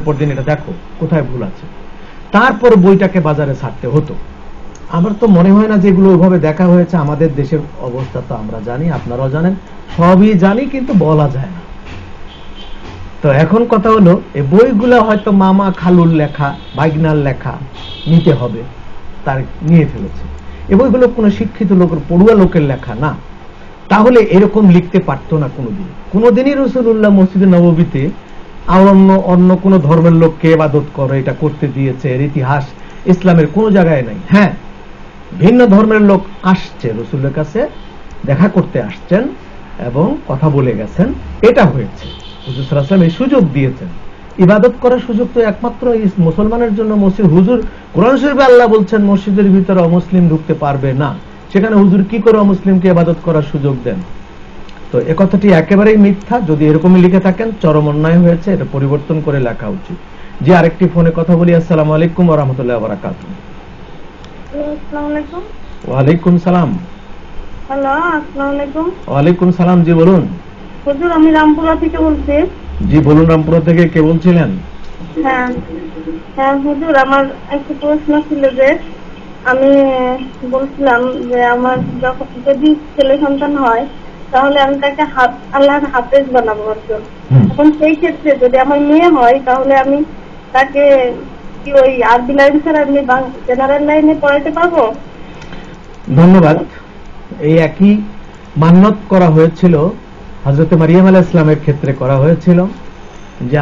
পর দিন এটা দেখো কোথায় ভুল আছে, তারপর বইটাকে বাজারে ছাড়তে হতো। আমার তো মনে হয় না যেগুলো ওইভাবে দেখা হয়েছে। আমাদের দেশের অবস্থা তো আমরা জানি, আপনারাও জানেন, সবই জানি, কিন্তু বলা যায় না। তো এখন কথা হলো, এই বইগুলো হয়তো মামা খালুর লেখা, ভাগনার লেখা, নিতে হবে, তার নিয়ে ফেলেছে। এই বইগুলো কোনো শিক্ষিত লোকের, পড়ুয়া লোকের লেখা না, তাহলে এরকম লিখতে পারতো না কোনোদিন। কোনোদিনই রাসূলুল্লাহ মসজিদে নববীতে আর অন্য কোন ধর্মের লোককে ইবাদত করে এটা করতে দিয়েছে, এর ইতিহাস ইসলামের কোন জায়গায় নাই। হ্যাঁ, ভিন্ন ধর্মের লোক আসছে রাসূলের কাছে, দেখা করতে আসছেন এবং কথা বলে গেছেন, এটা হয়েছে। হুজুর সাল্লাল্লাহু আলাইহি ওয়াসাল্লাম এই সুযোগ দিয়েছেন। ইবাদত করার সুযোগ তো একমাত্র মুসলমানের জন্য। মসজিদ, হুজুর কোরআন শরীফে আল্লাহ বলছেন মসজিদের ভিতরে অমুসলিম ঢুকতে পারবে না, সেখানে হুজুর কি করে অমুসলিমকে ইবাদত করার সুযোগ দেন? তো এ কথাটি একেবারেই মিথ্যা। যদি এরকমই লিখে থাকেন, চরম অন্যায় হয়েছে, এটা পরিবর্তন করে লেখা উচিত। যে আরেকটি ফোনে কথা বলি। আসসালামু আলাইকুম ওয়া রাহমাতুল্লাহি ওয়া বারাকাতুহু। আসসালামু আলাইকুম। ওয়ালাইকুম সালাম। হ্যালো, আসসালামু আলাইকুম। ওয়ালাইকুম সালাম, জি বলুন। হুজুর, আমি রামপুরা থেকে বলছি। জি বলুন, রামপুরা থেকে কে বলছিলেন? হ্যাঁ হ্যাঁ হুজুর, আমার একটা প্রশ্ন ছিল যে আমি বলছিলাম যে আমার যদি ছেলে সন্তান হয় তাহলে আমি তাকে আল্লাহর হাফেজ বানাবো একজন। এখন সেই ক্ষেত্রে যদি আমার মেয়ে হয় তাহলে আমি তাকে কি ওই আরবি লাইন ছাড়া আমি জেনারেল লাইনে পড়াইতে পারবো? ধন্যবাদ। এই একই মান্যত করা হয়েছিল হযরত মারিয়াম আলাইহিস সালামের ক্ষেত্রে করা হয়েছিল যে